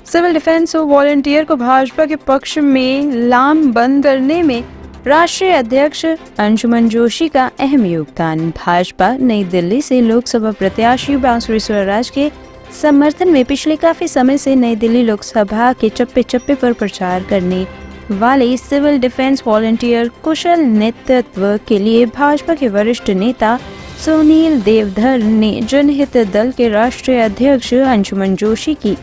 Civil defence volunteer को भाजपा के पक्ष में लामबंद करने में राष्ट्रीय अध्यक्ष अंशुमन जोशी का अहम योगदान। भाजपा नई दिल्ली से लोकसभा प्रत्याशी बांसुरी स्वराज के समर्थन में पिछले काफी समय से नई दिल्ली लोकसभा के चप्पे चप्पे पर प्रचार करने वाले सिविल डिफेंस वॉलंटियर कुशल नेतृत्व के लिए भाजपा के वरिष्ठ नेता सुनील देवधर ने जनहित दल के राष्ट्रीय अध्यक्ष अंशुमन जोशी की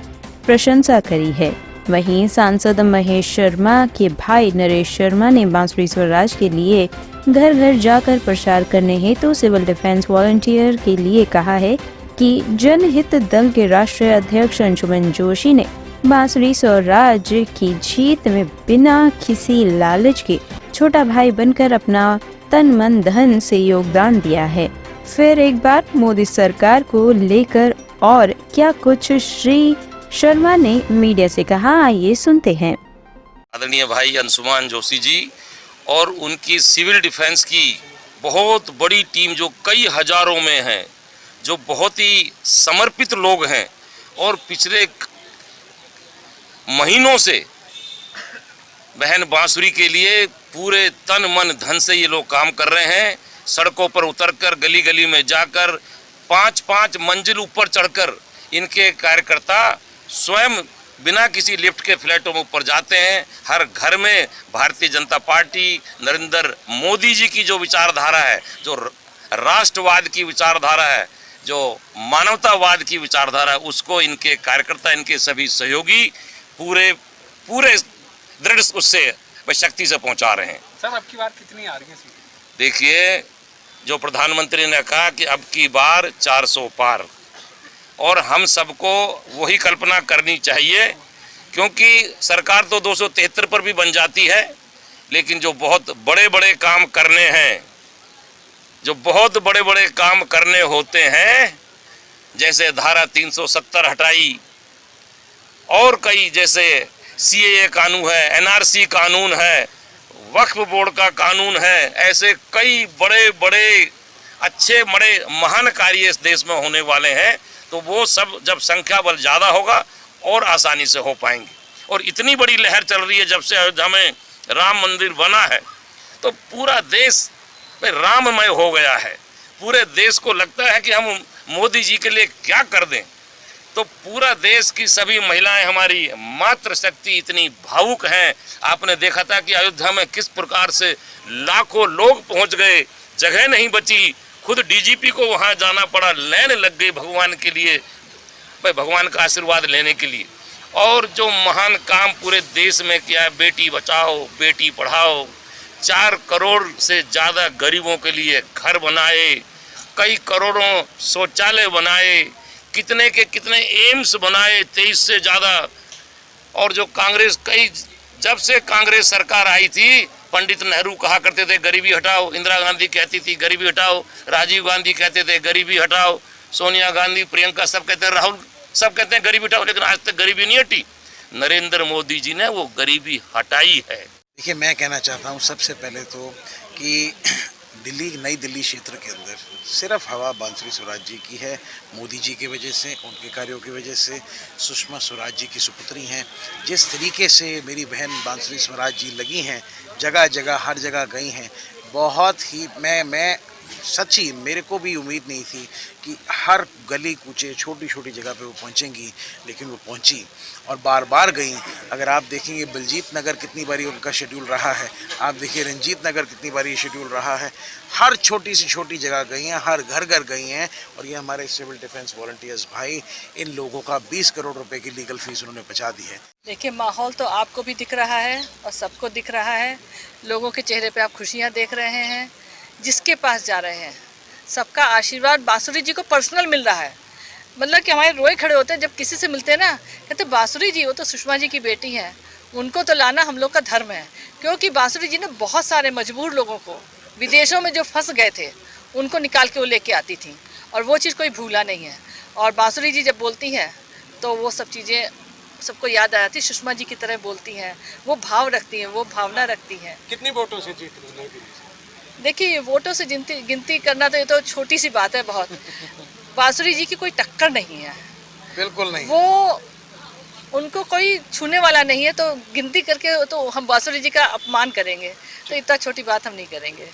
प्रशंसा करी है। वहीं सांसद महेश शर्मा के भाई नरेश शर्मा ने बांसुरी स्वराज के लिए घर घर जाकर प्रचार करने हेतु सिविल डिफेंस वॉलंटियर के लिए कहा है कि जनहित दल के राष्ट्रीय अध्यक्ष अंशुमन जोशी ने बांसुरी स्वराज की जीत में बिना किसी लालच के छोटा भाई बनकर अपना तन मन धन से योगदान दिया है। फिर एक बार मोदी सरकार को लेकर और क्या कुछ श्री शर्मा ने मीडिया से कहा, आइए सुनते हैं। आदरणीय भाई अंशुमान जोशी जी और उनकी सिविल डिफेंस की बहुत बड़ी टीम जो कई हजारों में है, जो बहुत ही समर्पित लोग हैं और पिछले महीनों से बहन बांसुरी के लिए पूरे तन मन धन से ये लोग काम कर रहे हैं। सड़कों पर उतरकर गली गली में जाकर 5-5 मंजिल ऊपर चढ़कर इनके कार्यकर्ता स्वयं बिना किसी लिफ्ट के फ्लैटों में ऊपर जाते हैं। हर घर में भारतीय जनता पार्टी नरेंद्र मोदी जी की जो विचारधारा है, जो राष्ट्रवाद की विचारधारा है, जो मानवतावाद की विचारधारा है, उसको इनके कार्यकर्ता, इनके सभी सहयोगी पूरे दृढ़ उससे शक्ति से पहुंचा रहे हैं। सर, अब की बार कितनी आ रही है? देखिए, जो प्रधानमंत्री ने कहा कि अब की बार 400 पार, और हम सबको वही कल्पना करनी चाहिए, क्योंकि सरकार तो 273 पर भी बन जाती है, लेकिन जो बहुत बड़े बड़े काम करने हैं, जो बहुत बड़े बड़े काम करने होते हैं, जैसे धारा 370 हटाई और कई जैसे CAA कानून है, NRC कानून है, वक्फ बोर्ड का कानून है, ऐसे कई बड़े बड़े अच्छे बड़े महान कार्य इस देश में होने वाले हैं। तो वो सब जब संख्या बल ज़्यादा होगा और आसानी से हो पाएंगे। और इतनी बड़ी लहर चल रही है, जब से अयोध्या में राम मंदिर बना है तो पूरा देश में राममय हो गया है। पूरे देश को लगता है कि हम मोदी जी के लिए क्या कर दें। तो पूरा देश की सभी महिलाएं, हमारी मातृशक्ति इतनी भावुक हैं। आपने देखा था कि अयोध्या में किस प्रकार से लाखों लोग पहुंच गए, जगह नहीं बची, खुद DGP को वहां जाना पड़ा, लाइन लग गई भगवान के लिए, भाई भगवान का आशीर्वाद लेने के लिए। और जो महान काम पूरे देश में किया है, बेटी बचाओ बेटी पढ़ाओ, 4 करोड़ से ज़्यादा गरीबों के लिए घर बनाए, कई करोड़ों शौचालय बनाए, कितने के कितने एम्स बनाए, 23 से ज़्यादा। और जो कांग्रेस जब से कांग्रेस सरकार आई थी, पंडित नेहरू कहा करते थे गरीबी हटाओ, इंदिरा गांधी कहती थी गरीबी हटाओ, राजीव गांधी कहते थे गरीबी हटाओ, सोनिया गांधी, प्रियंका सब कहते हैं, राहुल सब कहते हैं गरीबी हटाओ, लेकिन आज तक गरीबी नहीं हटी। नरेंद्र मोदी जी ने वो गरीबी हटाई है। देखिए, मैं कहना चाहता हूँ सबसे पहले तो कि नई दिल्ली क्षेत्र के अंदर सिर्फ हवा बांसुरी स्वराज जी की है, मोदी जी की वजह से, उनके कार्यों की वजह से। सुषमा स्वराज जी की सुपुत्री हैं। जिस तरीके से मेरी बहन बांसुरी स्वराज जी लगी हैं, जगह जगह हर जगह गई हैं, बहुत ही मैं सच्ची मेरे को भी उम्मीद नहीं थी कि हर गली कूचे छोटी छोटी जगह पे वो पहुंचेंगी, लेकिन वो पहुंची और बार बार गई। अगर आप देखेंगे बलजीत नगर कितनी बारी उनका शेड्यूल रहा है, आप देखिए रंजीत नगर कितनी बारी शेड्यूल रहा है, हर छोटी सी छोटी जगह गई हैं, हर घर घर गई हैं। और ये हमारे सिविल डिफेंस वॉलंटियर्स भाई, इन लोगों का 20 करोड़ रुपए की लीगल फीस उन्होंने बचा दी है। देखिए, माहौल तो आपको भी दिख रहा है और सबको दिख रहा है, लोगों के चेहरे पे आप खुशियाँ देख रहे हैं। जिसके पास जा रहे हैं सबका आशीर्वाद बांसुरी जी को पर्सनल मिल रहा है। मतलब कि हमारे रोए खड़े होते हैं जब किसी से मिलते हैं ना, कहते बांसुरी जी वो तो सुषमा जी की बेटी हैं, उनको तो लाना हम लोग का धर्म है। क्योंकि बांसुरी जी ने बहुत सारे मजबूर लोगों को, विदेशों में जो फंस गए थे, उनको निकाल के वो लेके आती थी, और वो चीज़ कोई भूला नहीं है। और बांसुरी जी जब बोलती हैं तो वो सब चीज़ें सबको याद आ जाती। सुषमा जी की तरह बोलती हैं, वो भाव रखती हैं, वो भावना रखती हैं। कितनी वोटों से जीत रही है? देखिए, वोटों से गिनती करना तो ये तो छोटी सी बात है बहुत। बांसुरी जी की कोई टक्कर नहीं है, बिल्कुल नहीं। वो उनको कोई छूने वाला नहीं है, तो गिनती करके तो हम बांसुरी जी का अपमान करेंगे, तो इतना छोटी बात हम नहीं करेंगे।